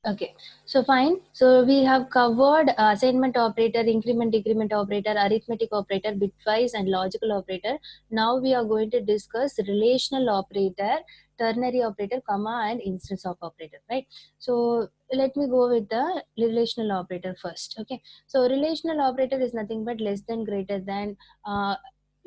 Okay, so fine. So we have covered assignment operator, increment, decrement operator, arithmetic operator, bitwise, and logical operator. Now we are going to discuss relational operator, ternary operator, comma, and instance of operator. Right. So let me go with the relational operator first. Okay. So relational operator is nothing but less than, greater than.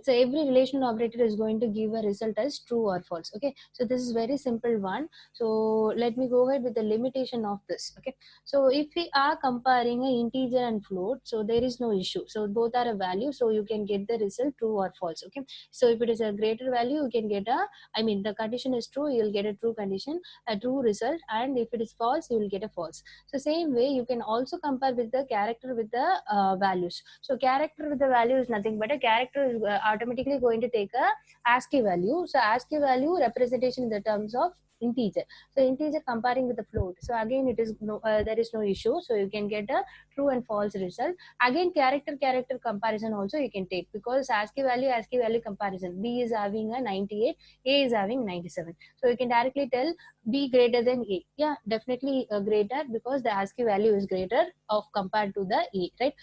So every relational operator is going to give a result as true or false. Okay. So this is very simple one. So let me go ahead with the limitation of this. Okay, so if we are comparing an integer and float, so there is no issue, so both are a value, so you can get the result true or false. Okay, so if it is a greater value, you can get a, I mean the condition is true, you will get a true condition, a true result, and if it is false, you will get a false. So same way you can also compare with the character with the values. So character with the value is nothing but a character is automatically going to take a ASCII value. So ASCII value representation in the terms of integer. So integer comparing with the float, so again it is no, there is no issue, so you can get a true and false result. Again character comparison also you can take, because ASCII value comparison, B is having a 98, A is having 97, so you can directly tell B greater than A. Yeah, definitely greater, because the ASCII value is greater of compared to the A, right?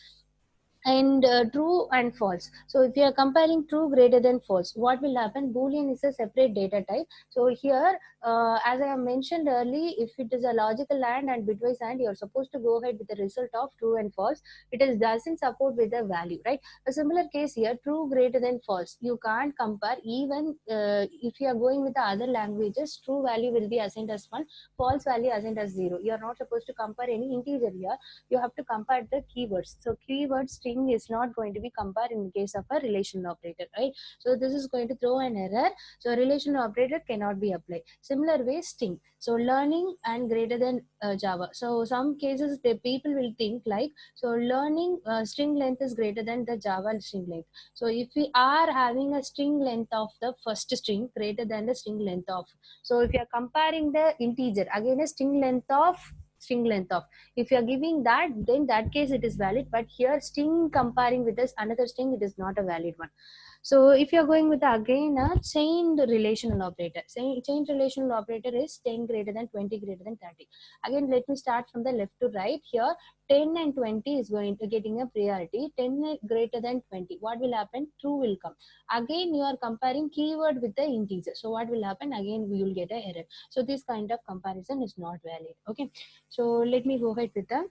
And true and false. So if you are comparing true greater than false, what will happen? Boolean is a separate data type. So here, as I have mentioned early, if it is a logical and bitwise and, you're supposed to go ahead with the result of true and false. It is doesn't support with the value, right? A similar case here, true greater than false, you can't compare. Even if you are going with the other languages, true value will be assigned as 1, false value assigned as 0. You are not supposed to compare any integer here, you have to compare the keywords. So keyword string is not going to be compared in case of a relational operator, right? So this is going to throw an error. So relational operator cannot be applied. Similar way, string. So learning and greater than Java. So some cases the people will think like, so learning string length is greater than the Java string length. So if we are having a string length of the first string greater than the string length of, so if you are comparing the integer again a string length of, if you are giving that, then that case it is valid, but here string comparing with this another string, it is not a valid one. So if you are going with again a chained relational operator, chained relational operator is 10 greater than 20 greater than 30. Again let me start from the left to right. Here 10 and 20 is going to getting a priority. 10 greater than 20, what will happen? True will come. Again you are comparing keyword with the integer, so what will happen? Again we will get a error. So this kind of comparison is not valid. Okay, so let me go ahead with the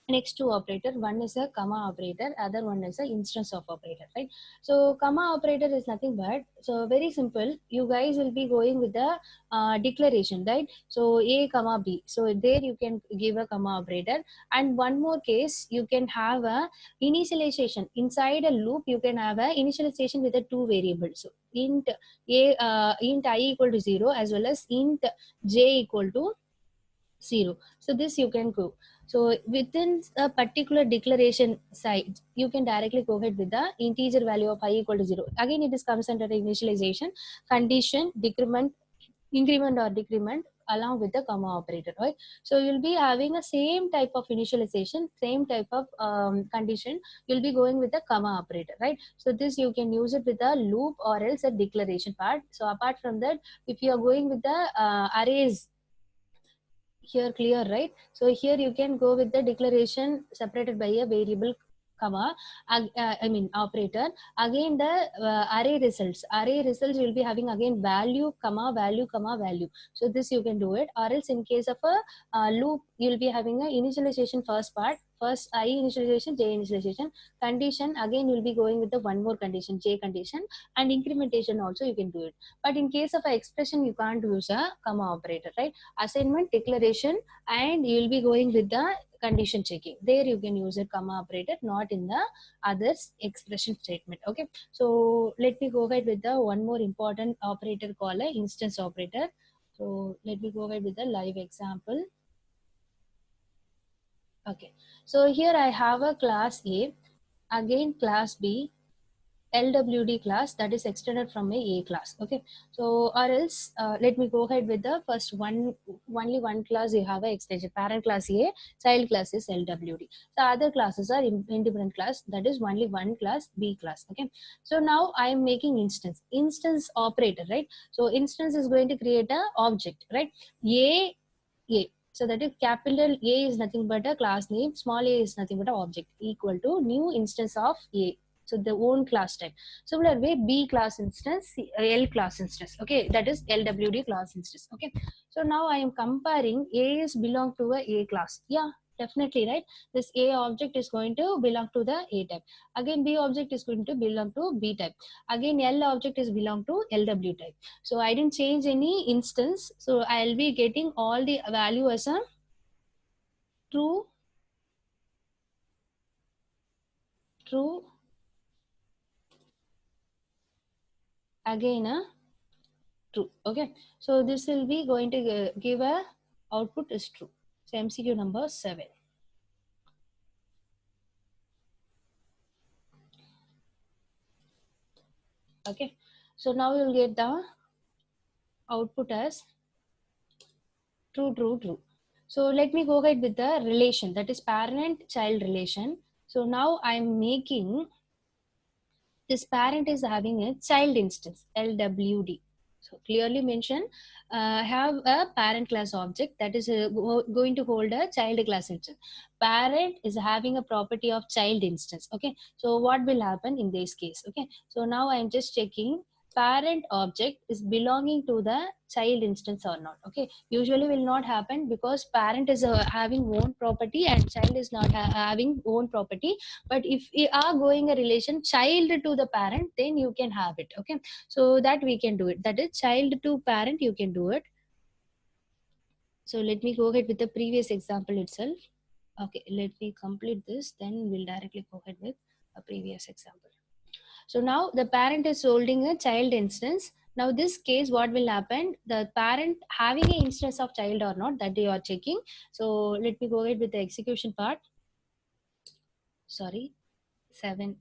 next two operator. One is a comma operator, other one is a instance of operator, right? So comma operator is nothing but, so very simple, you guys will be going with the declaration, right? So a comma b, so there you can give a comma operator. And one more case, you can have a initialization inside a loop, you can have a initialization with the two variables. So int int I equal to 0 as well as int j equal to 0. So this you can go. So within a particular declaration site, you can directly go ahead with the integer value of I equal to 0. Again, it is comes under initialization, condition, decrement, increment or decrement along with the comma operator, right? So you'll be having a same type of initialization, same type of condition. You'll be going with the comma operator, right? So this you can use it with a loop or else a declaration part. So apart from that, if you are going with the arrays, here clear, right? So here you can go with the declaration separated by a variable comma, I mean operator. Again the array results will be having again value comma value comma value. So this you can do it, or else in case of a loop, you'll be having a initialization first part, first I initialization, j initialization, condition, again you'll be going with the one more condition, j condition, and incrementation also you can do it. But in case of a expression, you can't use a comma operator, right? Assignment, declaration, and you will be going with the condition checking, there you can use a comma operator, not in the others expression statement. Okay, so let me go ahead with the one more important operator called a instance operator. So let me go ahead with the live example. Okay, so here I have a class A, again class B, LWD class, that is extended from a class. Okay, so or else let me go ahead with the first one, only one class you have a extension, parent class A, child class is LWD. The other classes are independent class, that is only one class, B class. Okay, so now I am making instance operator, right? So instance is going to create a object, right? A So that is capital A is nothing but a class name, small a is nothing but an object, equal to new instance of A. So the own class type. Similar way, B class instance, L class instance. Okay, that is LWD class instance. Okay, so now I am comparing A is belong to a class. Yeah, definitely, right? This A object is going to belong to the A type. Again, B object is going to belong to B type. Again, L object is belong to LW type. So I didn't change any instance. So I'll be getting all the value as a true, true, again a true. Okay, so this will be going to give a output is true. So MCQ number 7. Okay, so now you'll get the output as true, true, true. So let me go ahead with the relation, that is parent child relation. So now I'm making this parent is having a child instance, LWD. So clearly mention, have a parent class object that is going to hold a child class instance. Parent is having a property of child instance. Okay, so what will happen in this case? Okay, so now I am just checking parent object is belonging to the child instance or not. Okay, usually will not happen because parent is having own property and child is not having own property. But if we are going a relation child to the parent, then you can have it. Okay, so that we can do it, that is child to parent, you can do it. So let me go ahead with the previous example itself. Okay, let me complete this, then we'll directly go ahead with a previous example. So now the parent is holding a child instance. Now this case, what will happen, the parent having an instance of child or not, that you are checking. So let me go ahead with the execution part. Sorry, 7,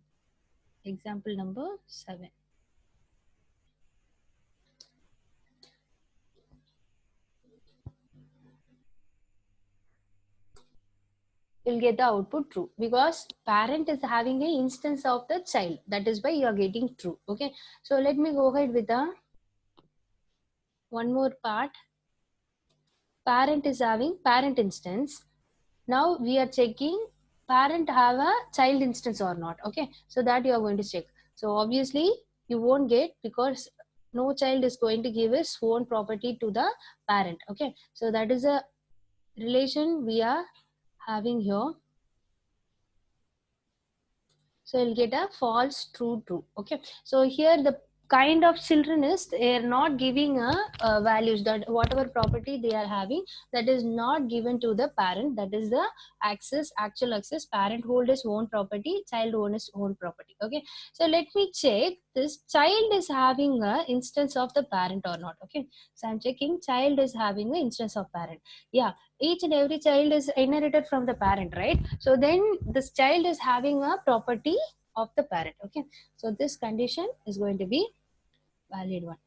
example number 7. You'll get the output true because parent is having an instance of the child, that is why you are getting true. Okay, so let me go ahead with the one more part. Parent is having parent instance. Now we are checking parent have a child instance or not. Okay, so that you are going to check. So obviously you won't get because no child is going to give his own property to the parent. Okay, so that is a relation we are having here. So you'll get a false, true, true. Okay, so here the kind of children is they are not giving a values, that whatever property they are having, that is not given to the parent, that is the access, actual access. Parent hold his own property, child own his own property. Okay, so let me check this child is having a instance of the parent or not. Okay, so I'm checking child is having an instance of parent. Yeah, each and every child is inherited from the parent, right? So then this child is having a property of the parent. Okay, so this condition is going to be valid one.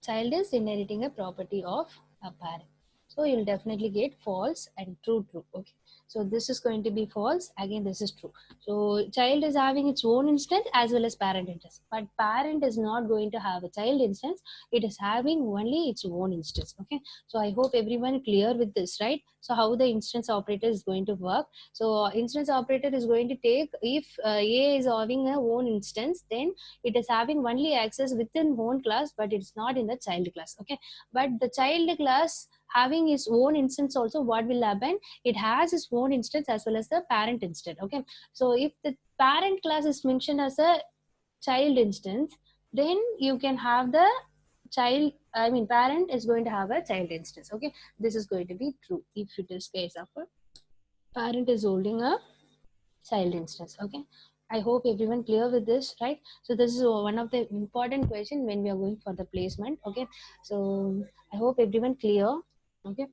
Child is inheriting a property of a parent, so you'll definitely get false and true, true. Okay, so this is going to be false, again this is true. So child is having its own instance as well as parent instance, but parent is not going to have a child instance, it is having only its own instance. Okay, so I hope everyone clear with this, right? So how the instance operator is going to work. So instance operator is going to take, if A is having a own instance, then it is having only access within own class, but it's not in the child class. Okay, but the child class having its own instance also, what will happen, it has its own instance as well as the parent instance. Okay, so if the parent class is mentioned as a child instance, then you can have the child, I mean parent is going to have a child instance. Okay, this is going to be true if it is case of a parent is holding a child instance. Okay, I hope everyone clear with this, right? So this is one of the important question when we are going for the placement. Okay, so I hope everyone clear. Okay,